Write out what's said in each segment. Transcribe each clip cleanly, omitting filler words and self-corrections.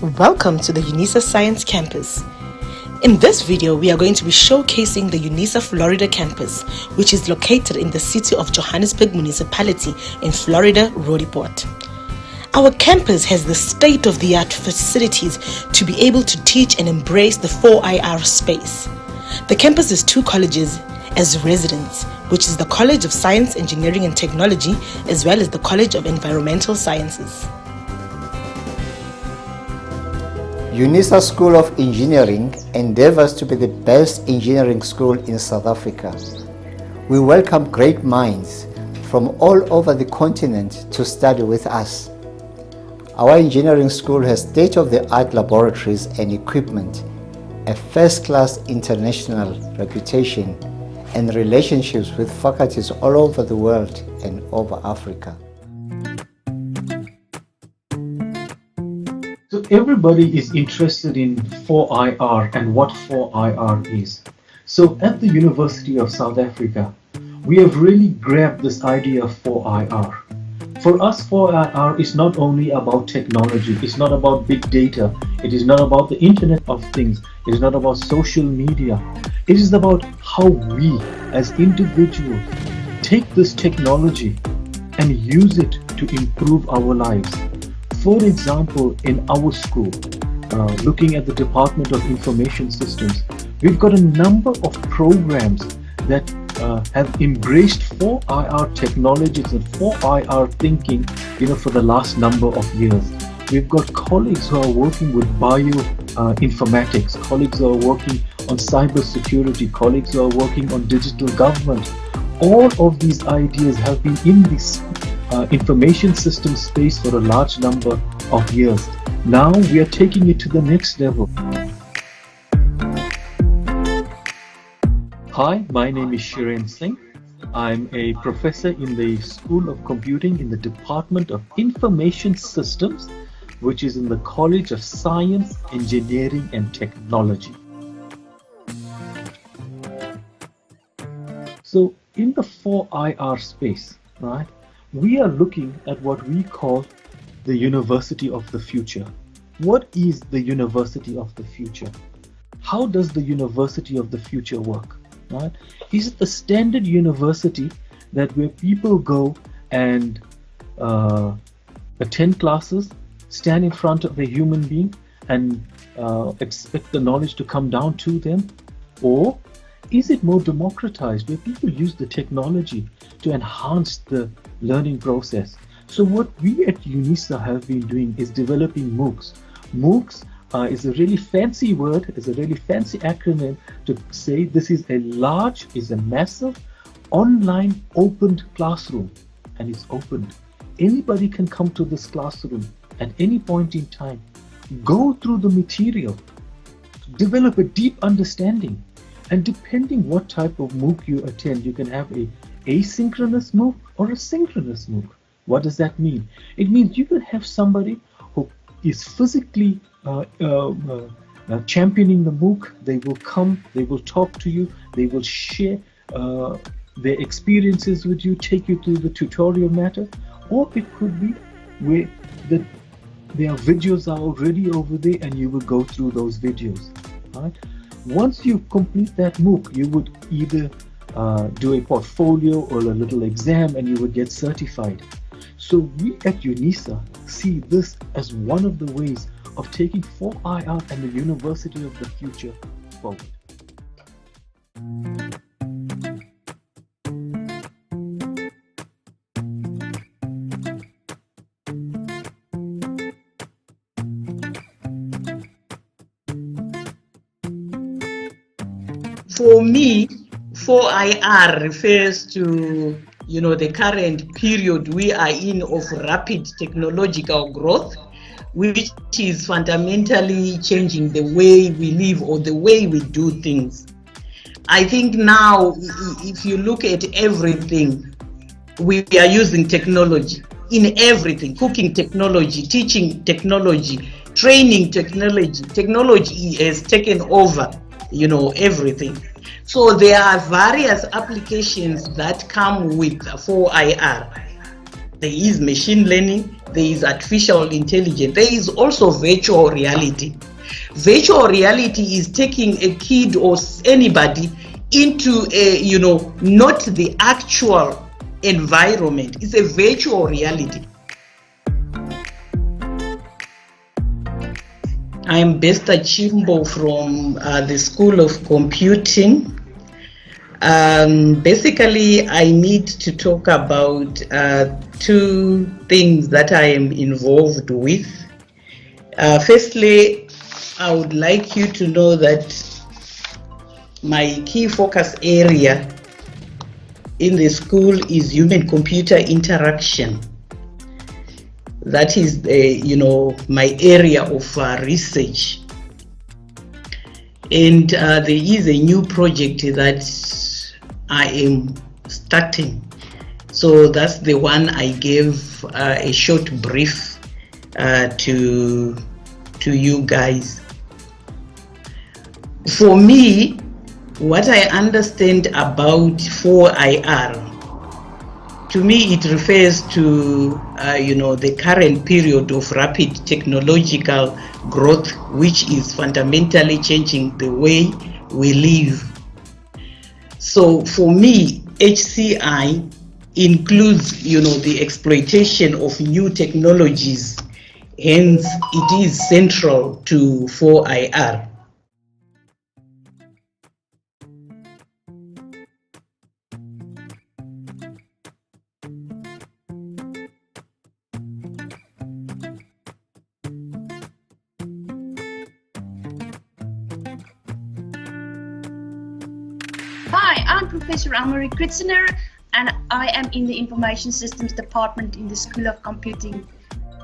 Welcome to the Unisa Science Campus. In this video, we are going to be showcasing the Unisa Florida campus, which is located in the city of Johannesburg Municipality in Florida, Roodepoort. Our campus has the state-of-the-art facilities to be able to teach and embrace the 4IR space. The campus is two colleges as residents, which is the College of Science, Engineering and Technology, as well as the College of Environmental Sciences. Unisa School of Engineering endeavors to be the best engineering school in South Africa. We welcome great minds from all over the continent to study with us. Our engineering school has state-of-the-art laboratories and equipment, a first-class international reputation, and relationships with faculties all over the world and over Africa. So everybody is interested in 4IR and what 4IR is. So at the University of South Africa, we have really grabbed this idea of 4IR. For us, 4IR is not only about technology, it's not about big data, it is not about the Internet of Things, it is not about social media. It is about how we as individuals take this technology and use it to improve our lives. For example, in our school, looking at the Department of Information Systems, we've got a number of programs that have embraced 4IR technologies and 4IR thinking, for the last number of years. We've got colleagues who are working with bioinformatics, colleagues who are working on cybersecurity, colleagues who are working on digital government. All of these ideas have been in this information system space for a large number of years. Now we are taking it to the next level. Hi, my name is Shiren Singh. I'm a professor in the School of Computing in the Department of Information Systems, which is in the College of Science, Engineering and Technology. So in the 4IR space, right, we are looking at what we call the University of the Future. What is the University of the Future? How does the University of the Future work? Right? Is it the standard university that where people go and attend classes, stand in front of a human being and expect the knowledge to come down to them? Or is it more democratized where people use the technology to enhance the learning process? So what we at Unisa have been doing is developing MOOCs. MOOCs is a really fancy word, is a really fancy acronym to say this is a massive online opened classroom, and it's opened. Anybody can come to this classroom at any point in time, go through the material, develop a deep understanding, and depending what type of MOOC you attend, you can have a asynchronous MOOC or a synchronous MOOC. What does that mean? It means you can have somebody who is physically championing the MOOC. They will come, they will talk to you, they will share their experiences with you, take you through the tutorial matter, or it could be where their videos are already over there and you will go through those videos. Right? Once you complete that MOOC, you would either do a portfolio or a little exam and you would get certified. So we at Unisa see this as one of the ways of taking 4IR and the University of the Future forward. For me, 4IR refers to the current period we are in of rapid technological growth, which is fundamentally changing the way we live or the way we do things. I think now, if you look at everything, we are using technology in everything: cooking technology, teaching technology, training technology. Technology has taken over, everything. So there are various applications that come with 4IR. there is machine learning, there is artificial intelligence, there is also virtual reality. Virtual reality is taking a kid or anybody into a, not the actual environment. It's a virtual reality. I'm Besta Chimbo from the School of Computing. Basically, I need to talk about two things that I am involved with. Firstly, I would like you to know that my key focus area in the school is human-computer interaction. That is, my area of research. And there is a new project that I am starting. So that's the one I gave a short brief to you guys. For me, what I understand about 4IR, to me it refers to the current period of rapid technological growth, which is fundamentally changing the way we live. So for me, HCI includes the exploitation of new technologies, hence it is central to 4IR. Hi, I'm Professor Anne-Marie Kritzener, and I am in the Information Systems Department in the School of Computing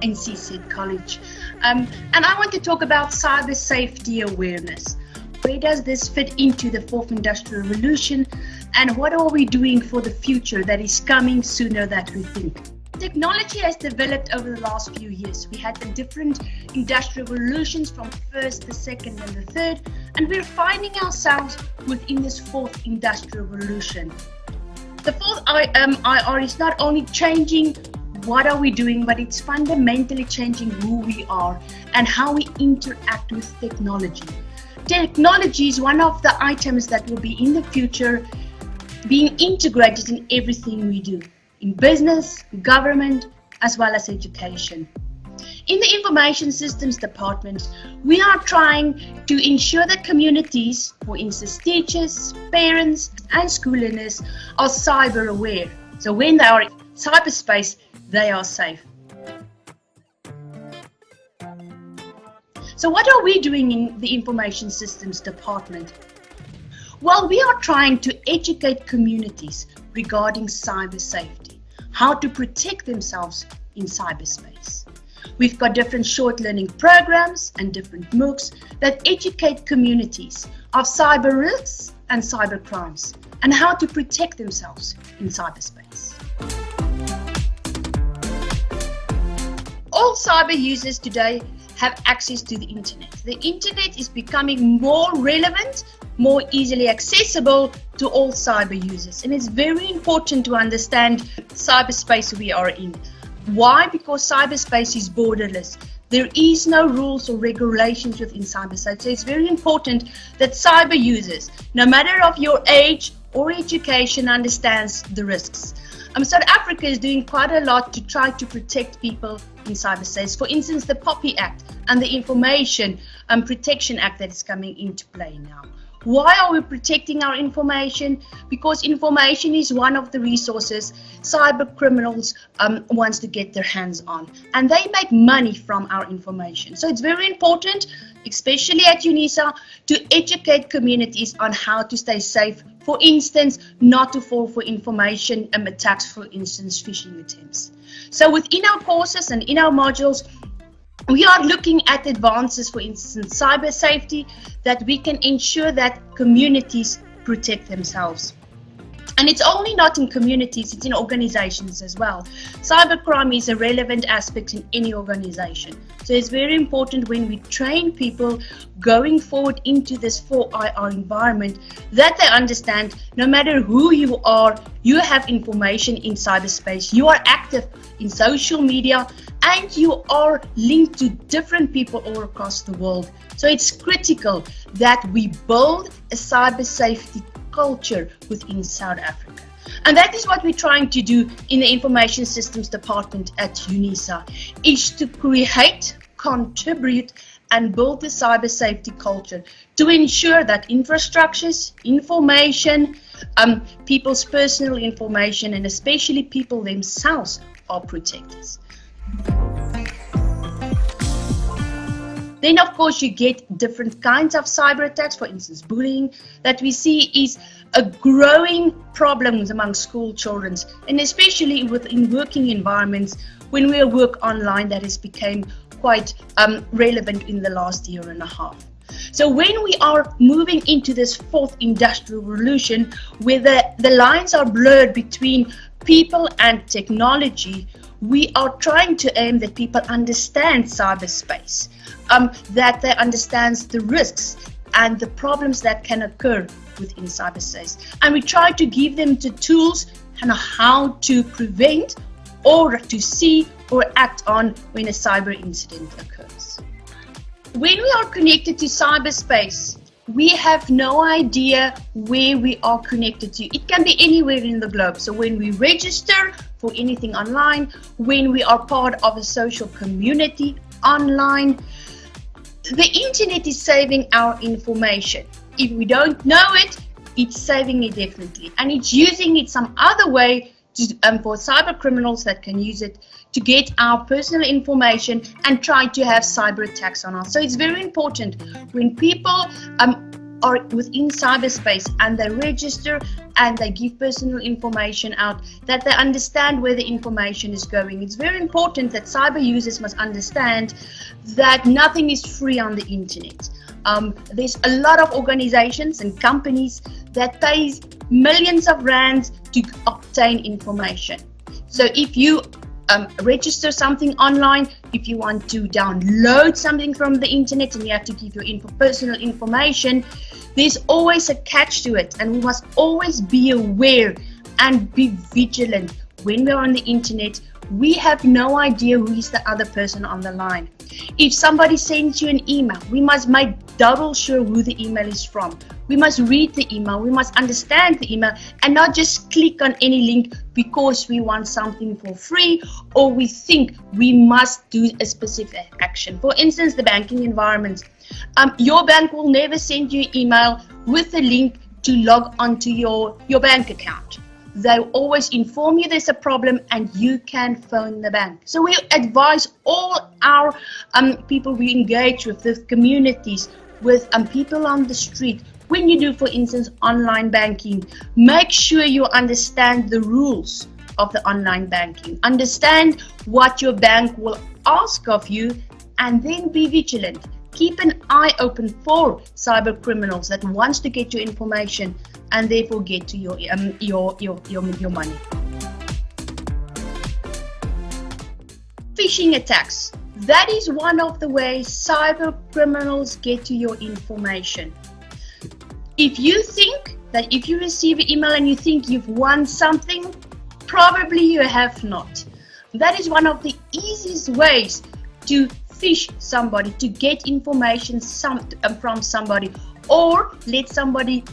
in CZ College. And I want to talk about cyber safety awareness. Where does this fit into the fourth industrial revolution, and what are we doing for the future that is coming sooner than we think? Technology has developed over the last few years. We had the different industrial revolutions from first, the second, and the third, and we're finding ourselves within this fourth industrial revolution. The fourth IR is not only changing what are we doing, but it's fundamentally changing who we are and how we interact with technology. Technology is one of the items that will be in the future being integrated in everything we do, in business, government, as well as education. In the Information Systems Department, we are trying to ensure that communities, for instance teachers, parents, and school learners, are cyber aware. So when they are in cyberspace, they are safe. So what are we doing in the Information Systems Department? Well, we are trying to educate communities regarding cyber safety, how to protect themselves in cyberspace. We've got different short learning programs and different MOOCs that educate communities of cyber risks and cyber crimes and how to protect themselves in cyberspace. All cyber users today have access to the internet. The internet is becoming more relevant, more easily accessible to all cyber users. And it's very important to understand cyberspace we are in. Why? Because cyberspace is borderless. There is no rules or regulations within cyberspace. So it's very important that cyber users, no matter of your age or education, understands the risks. South Africa is doing quite a lot to try to protect people in cyberspace. For instance, the POPI Act and the Information Protection Act that is coming into play now. Why are we protecting our information? Because information is one of the resources cyber criminals wants to get their hands on, and they make money from our information. So it's very important, especially at Unisa, to educate communities on how to stay safe. For instance, not to fall for information attacks, for instance, phishing attempts. So within our courses and in our modules, we are looking at advances, for instance, cyber safety, that we can ensure that communities protect themselves. And it's only not in communities, it's in organizations as well. Cybercrime is a relevant aspect in any organization. So it's very important when we train people going forward into this 4IR environment that they understand no matter who you are, you have information in cyberspace, you are active in social media, and you are linked to different people all across the world. So it's critical that we build a cyber safety culture within South Africa. And that is what we're trying to do in the Information Systems Department at Unisa, is to create, contribute, and build the cyber safety culture to ensure that infrastructures, information, people's personal information, and especially people themselves are protected. Then, of course, you get different kinds of cyber attacks. For instance, bullying that we see is a growing problem among school children, and especially within working environments when we work online. That has become quite relevant in the last year and a half. So when we are moving into this fourth industrial revolution, where the lines are blurred between people and technology, we are trying to aim that people understand cyberspace, that they understand the risks and the problems that can occur within cyberspace. And we try to give them the tools and how to prevent or to see or act on when a cyber incident occurs. When we are connected to cyberspace, we have no idea where we are connected to. It can be anywhere in the globe. So when we register for anything online, when we are part of a social community online, the internet is saving our information. If we don't know it, it's saving it definitely. And it's using it some other way for cyber criminals that can use it to get our personal information and try to have cyber attacks on us. So it's very important when people are within cyberspace and they register and they give personal information out, that they understand where the information is going. It's very important that cyber users must understand that nothing is free on the internet. There's a lot of organizations and companies that pays millions of rands to obtain information. So if you register something online, if you want to download something from the internet and you have to give your personal information, there's always a catch to it, and we must always be aware and be vigilant. When we're on the internet, we have no idea who is the other person on the line. If somebody sends you an email, we must make double sure who the email is from. We must read the email, we must understand the email, and not just click on any link because we want something for free or we think we must do a specific action. For instance, the banking environment. Your bank will never send you an email with a link to log onto your bank account. They always inform you there's a problem and you can phone the bank. So we advise all our people we engage with, the communities, with people on the street. When you do, for instance, online banking, make sure you understand the rules of the online banking. Understand what your bank will ask of you, and then be vigilant. Keep an eye open for cyber criminals that wants to get your information and therefore get to your money. Phishing attacks. That is one of the ways cyber criminals get to your information. If you think that if you receive an email and you think you've won something, probably you have not. That is one of the easiest ways to phish somebody, to get information from somebody, or let somebody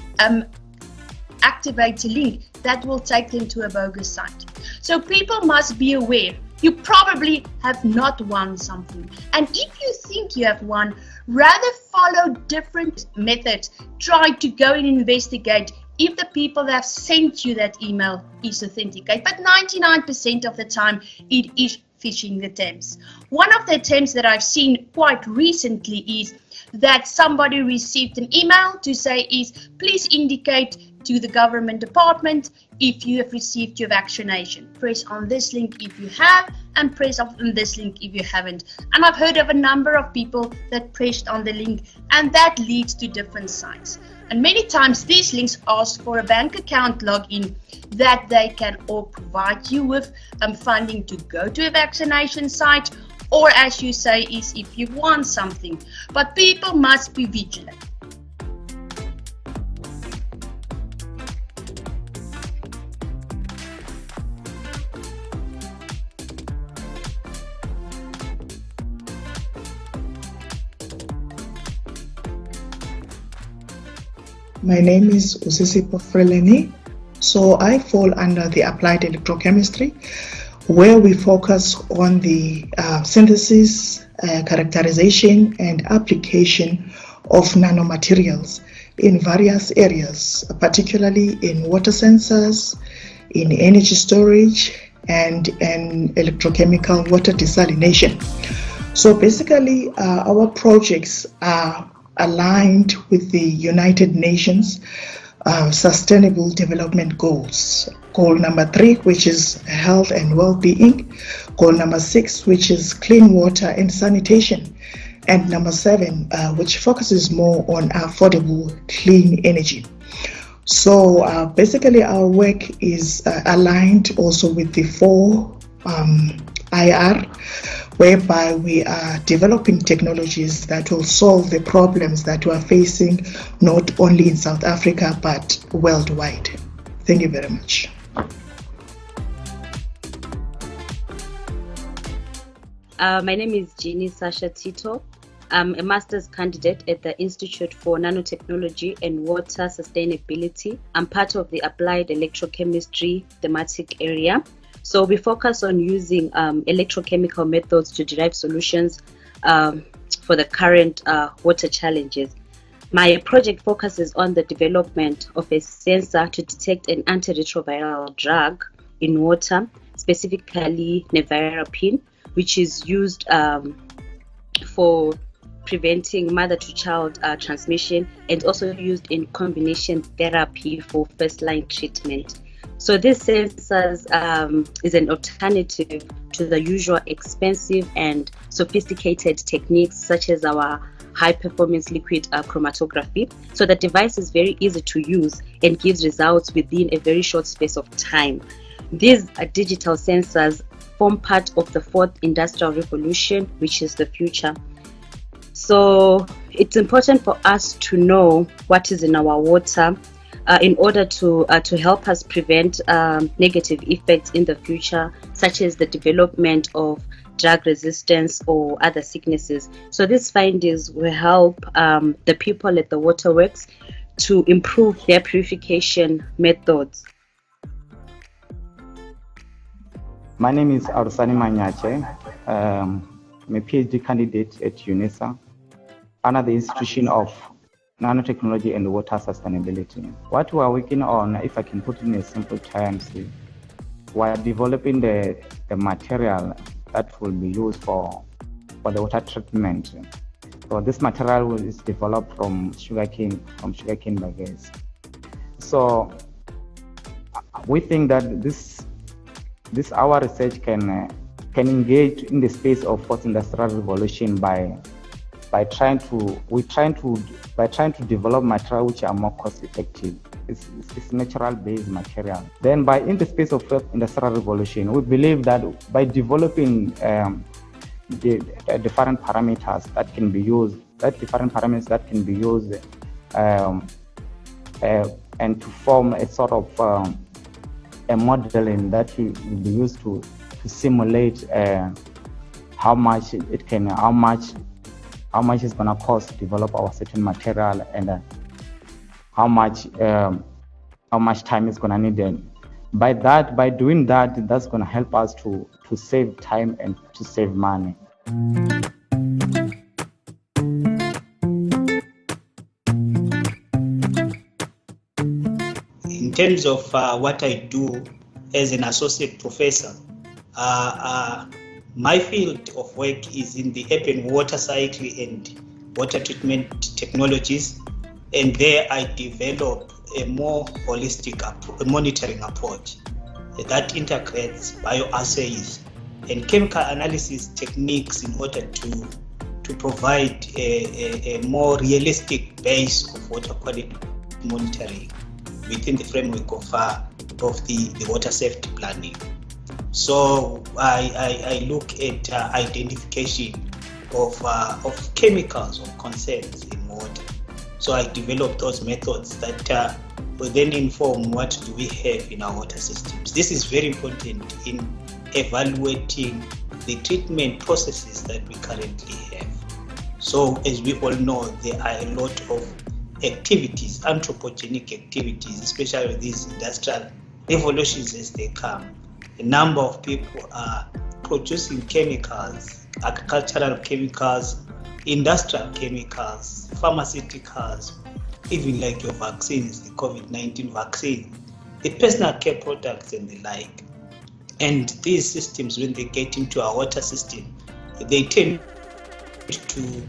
activate a link that will take them to a bogus site. So people must be aware. You probably have not won something. And if you think you have won, rather follow different methods. Try to go and investigate if the people that have sent you that email is authenticate. But 99% of the time, it is phishing attempts. One of the attempts that I've seen quite recently is that somebody received an email to say please indicate to the government department if you have received your vaccination. Press on this link if you have, and press on this link if you haven't. And I've heard of a number of people that pressed on the link, and that leads to different sites. And many times these links ask for a bank account login that they can all provide you with funding to go to a vaccination site, or as you say, is if you want something. But people must be vigilant. My name is Usisipo Freleni. So I fall under the applied electrochemistry, where we focus on the synthesis, characterization, and application of nanomaterials in various areas, particularly in water sensors, in energy storage, and in electrochemical water desalination. So basically, our projects are aligned with the United Nations Sustainable Development Goals. Goal number 3, which is health and well-being. Goal number 6, which is clean water and sanitation. And number 7, which focuses more on affordable clean energy. So basically our work is aligned also with the 4 IR, whereby we are developing technologies that will solve the problems that we are facing not only in South Africa but worldwide. Thank you very much. My name is Unisa Tito. I'm a master's candidate at the Institute for Nanotechnology and Water Sustainability. I'm part of the Applied Electrochemistry thematic area. So we focus on using electrochemical methods to derive solutions for the current water challenges. My project focuses on the development of a sensor to detect an antiretroviral drug in water, specifically nevirapine, which is used for preventing mother-to-child transmission, and also used in combination therapy for first-line treatment. So this sensors is an alternative to the usual expensive and sophisticated techniques such as our high-performance liquid chromatography. So the device is very easy to use and gives results within a very short space of time. These digital sensors form part of the 4th industrial revolution, which is the future. So it's important for us to know what is in our water in order to help us prevent negative effects in the future, such as the development of drug resistance or other sicknesses. So these findings will help the people at the waterworks to improve their purification methods. My name is Arusani Manyache. I'm a PhD candidate at Unisa under the Institution of Nanotechnology and Water Sustainability. What we are working on, if I can put it in simple terms, we are developing the material that will be used for the water treatment. So this material is developed from sugarcane bagasse. So we think that this our research can engage in the space of 4th industrial revolution by trying to develop material which are more cost effective. It's natural based material. Then in the space of 4th industrial revolution, we believe that by developing the different parameters that can be used, and to form a sort of a modeling that will be used to simulate how much it's going to cost to develop our certain material, and how much time is going to need. Then by doing that, that's going to help us to save time and to save money. In terms of what I do as an associate professor, my field of work is in the urban water cycle and water treatment technologies, and there I develop a more holistic monitoring approach that integrates bioassays and chemical analysis techniques in order to provide a more realistic base of water quality monitoring within the framework of the water safety planning. So I look at identification of chemicals of concerns in water. So I develop those methods that will then inform what do we have in our water systems. This is very important in evaluating the treatment processes that we currently have. So as we all know, there are a lot of activities, anthropogenic activities, especially these industrial revolutions as they come. A number of people are producing chemicals, agricultural chemicals, industrial chemicals, pharmaceuticals, even like your vaccines, the COVID-19 vaccine, the personal care products and the like. And these systems, when they get into our water system, they tend to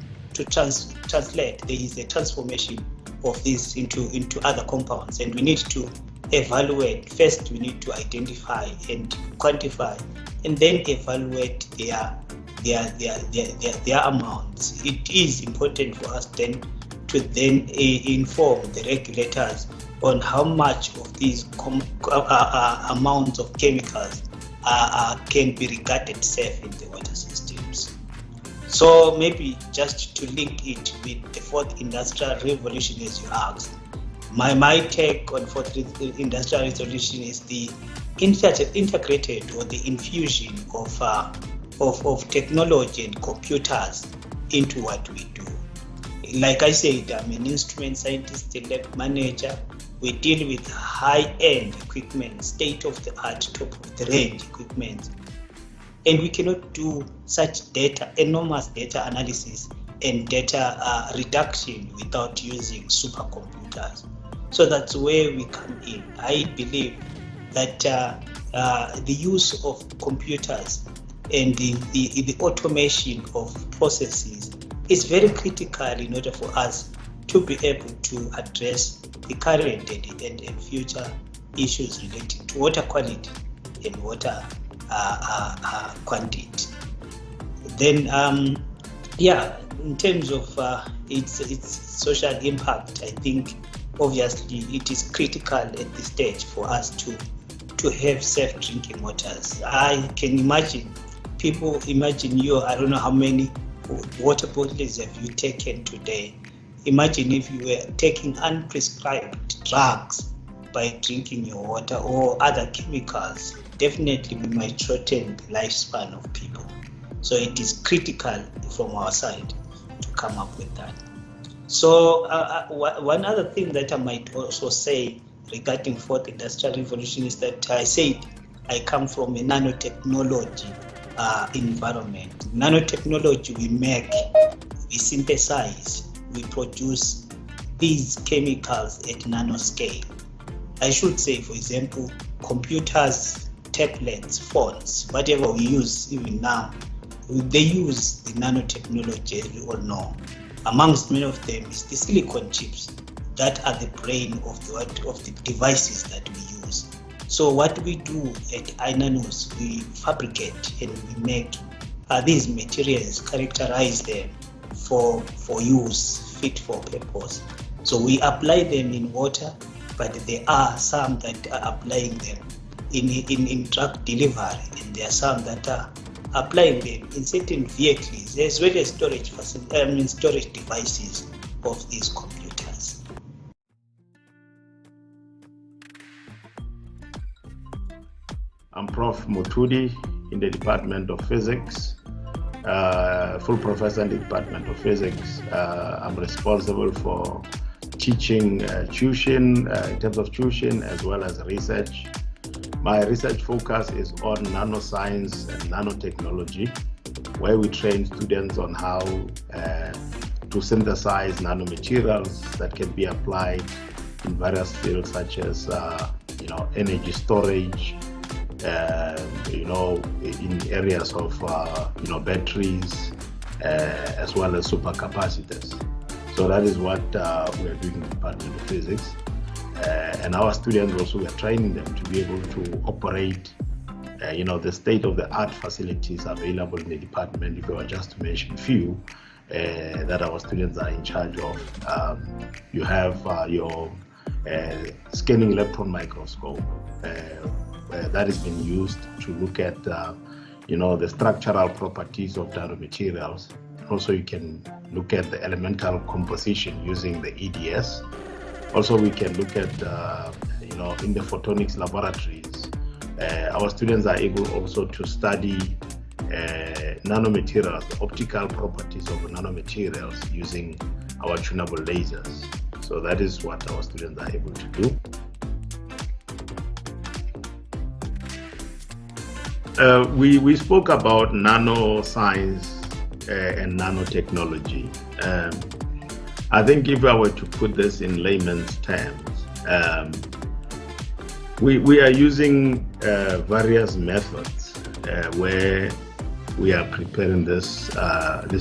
translate. There is a transformation of this into other compounds, and we need to evaluate. First, we need to identify and quantify, and then evaluate their amounts. It is important for us then to inform the regulators on how much of these amounts of chemicals can be regarded safe in the water systems. So maybe just to link it with the fourth industrial revolution, as you asked, my take on fourth industrial revolution is the integrated or the infusion of technology and computers into what we do. Like I said, I'm an instrument scientist, a lab manager. We deal with high-end equipment, state-of-the-art, top-of-the-range equipment. And we cannot do such enormous data analysis and data reduction without using supercomputers. So that's where we come in. I believe that the use of computers and the automation of processes is very critical in order for us to be able to address the current and future issues relating to water quality and water quantity. Then, in terms of its social impact, I think obviously it is critical at this stage for us to have safe drinking waters. I can imagine people I don't know how many water bottles have you taken today. Imagine if you were taking unprescribed drugs by drinking your water or other chemicals. Definitely we might shorten the lifespan of people. So it is critical from our side to come up with that. So one other thing that I might also say regarding fourth industrial revolution is that I said I come from a nanotechnology environment. Nanotechnology, we make, we synthesize, we produce these chemicals at nanoscale. I should say, for example, computers, tablets, phones, whatever we use even now, they use the nanotechnology, as we all know. Amongst many of them is the silicon chips that are the brain of the devices that we use. So what we do at iNanos, we fabricate and we make these materials, characterize them for use, fit for purpose. So we apply them in water, but there are some that are applying them in drug delivery, and there are some that are applying them in certain vehicles, as well as storage devices of these computers. I'm Prof. Mutudi in the Department of Physics, full professor in the Department of Physics. I'm responsible for teaching tuition, in terms of tuition, as well as research. My research focus is on nanoscience and nanotechnology, where we train students on how to synthesize nanomaterials that can be applied in various fields, such as energy storage, in areas of batteries, as well as supercapacitors. So that is what we are doing in the Department of Physics. And our students also, we are training them to be able to operate the state-of-the-art facilities available in the department. If I were just to mention a few that our students are in charge of, you have your scanning electron microscope that is being used to look at the structural properties of nanomaterials. Also, you can look at the elemental composition using the EDS. Also, we can look at in the photonics laboratories. Our students are able also to study nanomaterials, the optical properties of nanomaterials using our tunable lasers. So that is what our students are able to do. We spoke about nanoscience and nanotechnology. I think if I were to put this in layman's terms, we are using various methods where we are preparing these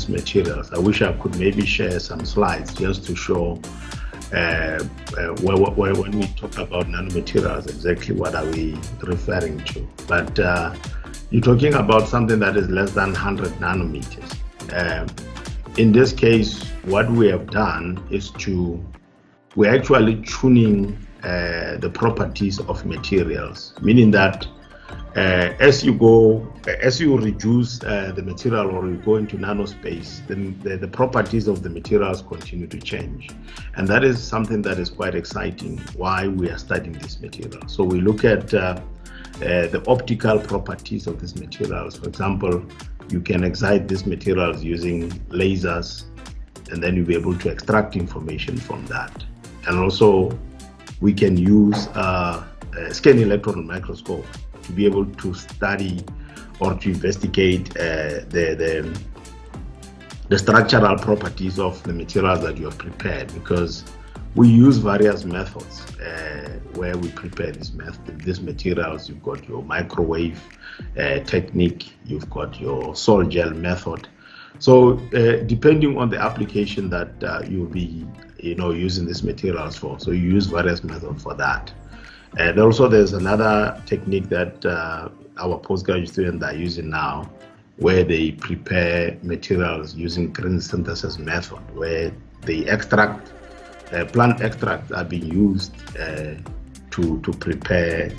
materials. I wish I could maybe share some slides just to show when we talk about nanomaterials, exactly what are we referring to. But you're talking about something that is less than 100 nanometers. In this case, what we have done is we're actually tuning the properties of materials, meaning that as you reduce the material or you go into nanospace, then the properties of the materials continue to change. And that is something that is quite exciting, why we are studying this material. So we look at the optical properties of these materials. For example, you can excite these materials using lasers, and then you'll be able to extract information from that. And also, we can use a scanning electron microscope to be able to study or to investigate the structural properties of the materials that you have prepared, because we use various methods where we prepare these materials. You've got your microwave technique, you've got your sol gel method. So depending on the application that you'll be using these materials for, so you use various methods for that. And also there's another technique that our postgraduate students are using now, where they prepare materials using green synthesis method, where the plant extracts are being used to prepare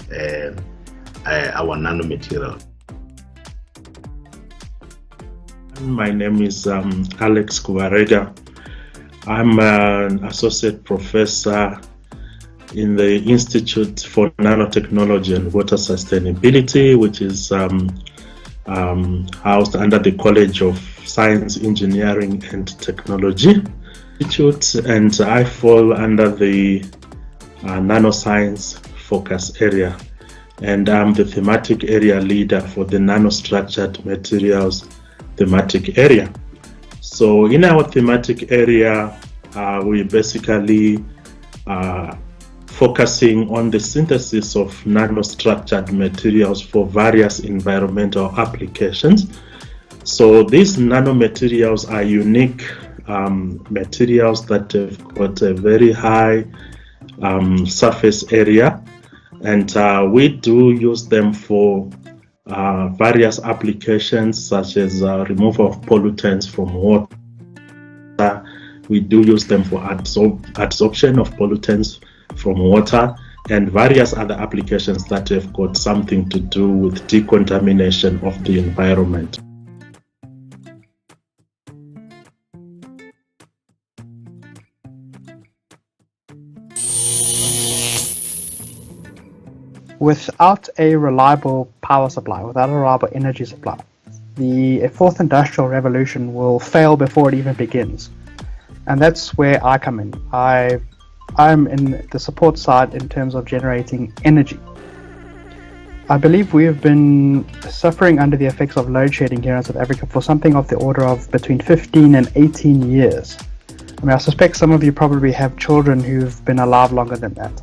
our nanomaterial. My name is Alex Kubarega. I'm an associate professor in the Institute for Nanotechnology and Water Sustainability, which is housed under the College of Science, Engineering and Technology Institute, and I fall under the nanoscience focus area, and I'm the thematic area leader for the nanostructured materials thematic area. So in our thematic area, we basically focusing on the synthesis of nanostructured materials for various environmental applications. So these nanomaterials are unique materials that have got a very high surface area, and we do use them for various applications, such as removal of pollutants from water. We do use them for absorption of pollutants from water, and various other applications that have got something to do with decontamination of the environment. Without a reliable power supply, without a reliable energy supply, the fourth industrial revolution will fail before it even begins. And that's where I come in. I'm in the support side in terms of generating energy. I believe we have been suffering under the effects of load shedding here in South Africa for something of the order of between 15 and 18 years. I mean, I suspect some of you probably have children who've been alive longer than that.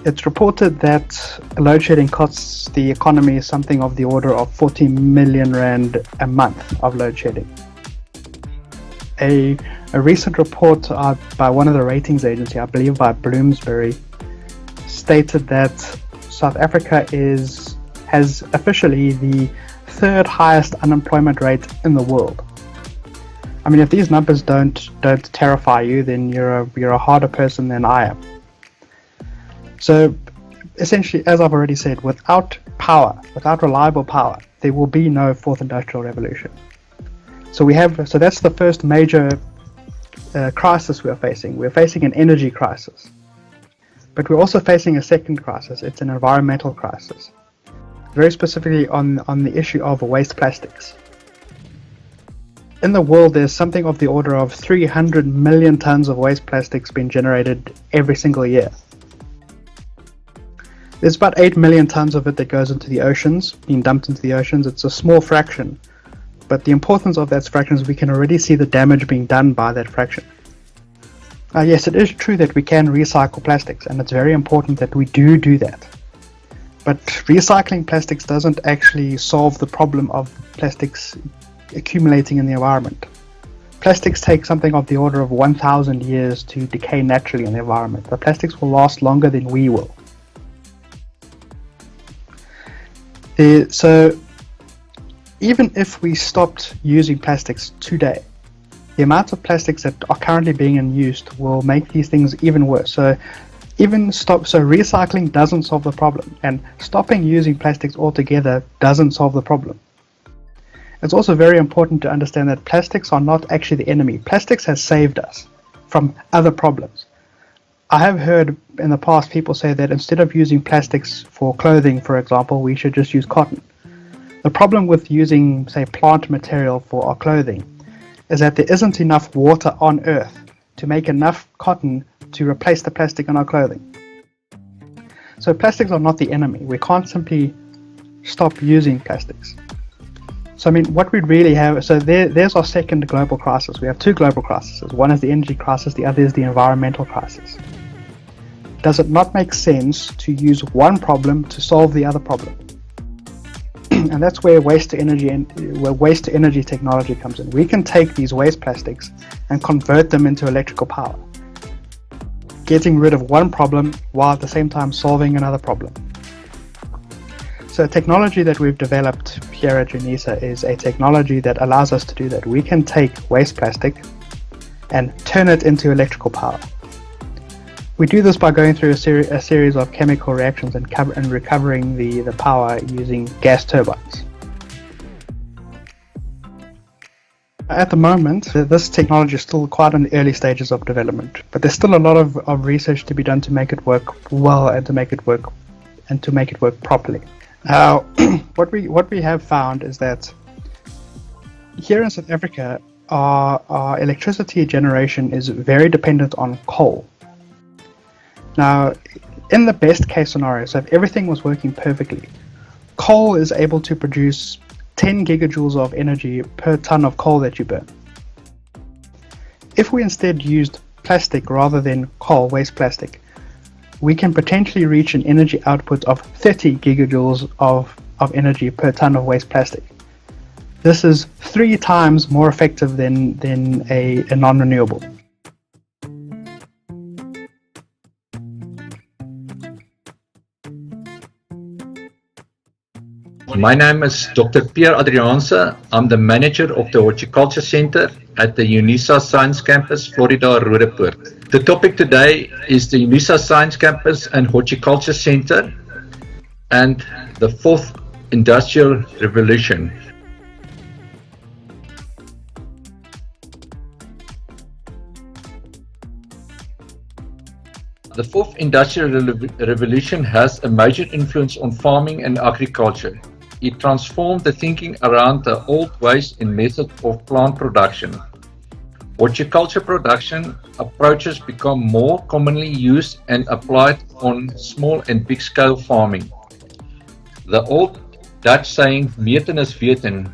It's reported that load shedding costs the economy something of the order of 40 million rand a month of load shedding. A recent report by one of the ratings agencies, I believe by Bloomsbury, stated that South Africa has officially the third highest unemployment rate in the world. I mean, if these numbers don't terrify you, then you're a harder person than I am. So essentially, as I've already said, without power, without reliable power, there will be no fourth industrial revolution. So that's the first major crisis we're facing. We're facing an energy crisis. But we're also facing a second crisis. It's an environmental crisis. Very specifically on the issue of waste plastics. In the world, there's something of the order of 300 million tons of waste plastics being generated every single year. There's about 8 million tons of it that goes into the oceans, being dumped into the oceans. It's a small fraction, but the importance of that fraction is we can already see the damage being done by that fraction. Yes, it is true that we can recycle plastics, and it's very important that we do that. But recycling plastics doesn't actually solve the problem of plastics accumulating in the environment. Plastics take something of the order of 1,000 years to decay naturally in the environment. The plastics will last longer than we will. So even if we stopped using plastics today, the amount of plastics that are currently being used will make these things even worse. So recycling doesn't solve the problem, and stopping using plastics altogether doesn't solve the problem. It's also very important to understand that plastics are not actually the enemy. Plastics has saved us from other problems. I have heard in the past people say that instead of using plastics for clothing, for example, we should just use cotton. The problem with using, say, plant material for our clothing is that there isn't enough water on Earth to make enough cotton to replace the plastic in our clothing. So plastics are not the enemy. We can't simply stop using plastics. So I mean, what we really have, so there's our second global crisis. We have two global crises. One is the energy crisis, the other is the environmental crisis. Does it not make sense to use one problem to solve the other problem? And that's where waste to energy technology comes in. We can take these waste plastics and convert them into electrical power, getting rid of one problem while at the same time solving another problem. So technology that we've developed here at Unisa is a technology that allows us to do that. We can take waste plastic and turn it into electrical power. We do this by going through a series of chemical reactions and recovering the power using gas turbines. At the moment, this technology is still quite in the early stages of development, but there's still a lot of research to be done to make it work well and to make it work properly. Now, what we have found is that here in South Africa, our electricity generation is very dependent on coal. Now, in the best case scenario, so if everything was working perfectly, coal is able to produce 10 gigajoules of energy per ton of coal that you burn. If we instead used plastic rather than coal, waste plastic, we can potentially reach an energy output of 30 gigajoules of energy per ton of waste plastic. This is 3 times more effective than a non-renewable. My name is Dr. Pierre Adriaanse. I'm the manager of the Horticulture Center at the Unisa Science Campus, Florida, Roodepoort. The topic today is the Unisa Science Campus and Horticulture Center and the fourth industrial revolution. The fourth industrial revolution has a major influence on farming and agriculture. It transformed the thinking around the old ways and method of plant production. Horticulture production approaches become more commonly used and applied on small and big scale farming. The old Dutch saying, meten is weten,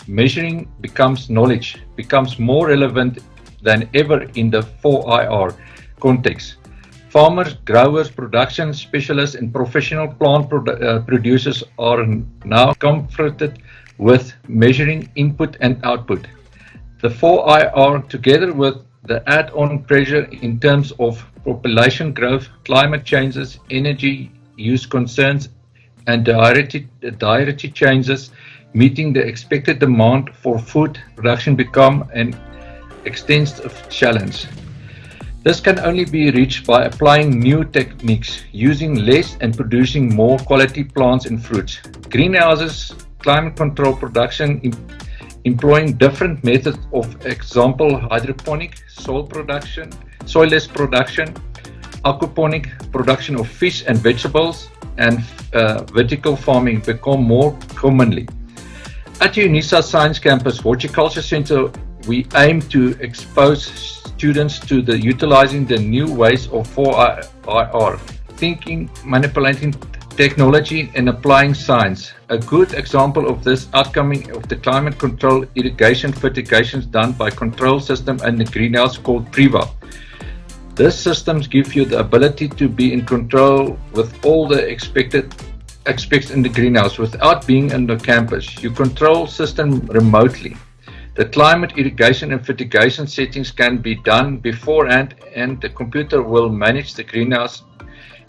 measuring becomes knowledge, becomes more relevant than ever in the 4IR context. Farmers, growers, production specialists and professional plant producers are now confronted with measuring input and output. The 4IR, together with the add-on pressure in terms of population growth, climate changes, energy use concerns, and dietary changes, meeting the expected demand for food production become an extensive challenge. This can only be reached by applying new techniques, using less and producing more quality plants and fruits. Greenhouses, climate control production, employing different methods, of example hydroponic, soilless production, aquaponic production of fish and vegetables, and vertical farming become more commonly. At Unisa Science Campus Horticulture Center, we aim to expose students to utilizing the new ways of 4IR, thinking, manipulating technology, and applying science. A good example of this outcoming of the climate control irrigation fertigations done by control system in the greenhouse called Priva. These systems give you the ability to be in control with all the aspects in the greenhouse without being on the campus. You control system remotely. The climate irrigation and fertigation settings can be done beforehand, and the computer will manage the greenhouse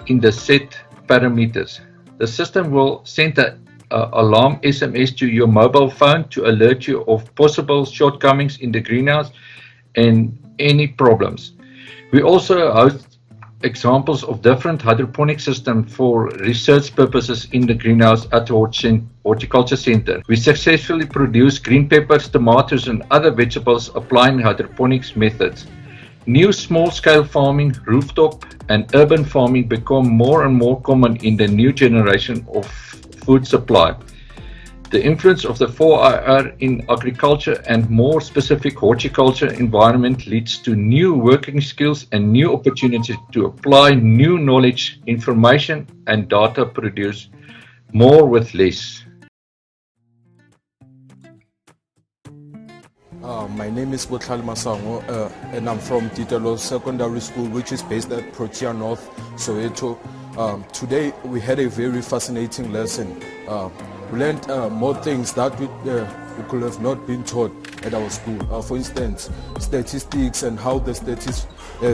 in the set parameters. The system will send an alarm SMS to your mobile phone to alert you of possible shortcomings in the greenhouse and any problems. We also host examples of different hydroponic systems for research purposes in the greenhouse at the Horticulture Center. We successfully produce green peppers, tomatoes, and other vegetables applying hydroponics methods. New small-scale farming, rooftop, and urban farming become more and more common in the new generation of food supply. The influence of the 4IR in agriculture and more specific horticulture environment leads to new working skills and new opportunities to apply new knowledge, information, and data, produce more with less. My name is Botlhale Masango, and I'm from Titelo Secondary School, which is based at Protea North, Soweto. Today we had a very fascinating lesson. We learned more things that we could have not been taught at our school. For instance, statistics and how the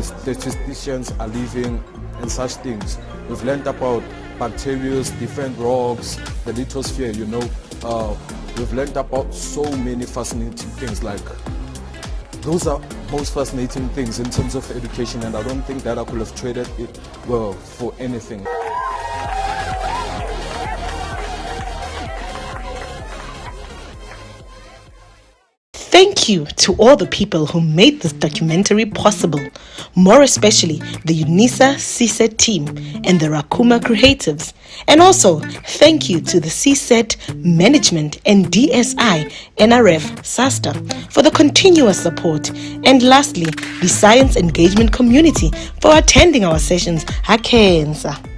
statisticians are living and such things. We've learned about bacteria, different rocks, the lithosphere, you know. We've learned about so many fascinating things. Like, those are most fascinating things in terms of education, and I don't think that I could have traded it well for anything. Thank you to all the people who made this documentary possible, more especially the Unisa CSET team and the Rakuma creatives. And also, thank you to the CSET management and DSI, NRF, SASTA for the continuous support. And lastly, the science engagement community for attending our sessions. Hakensa.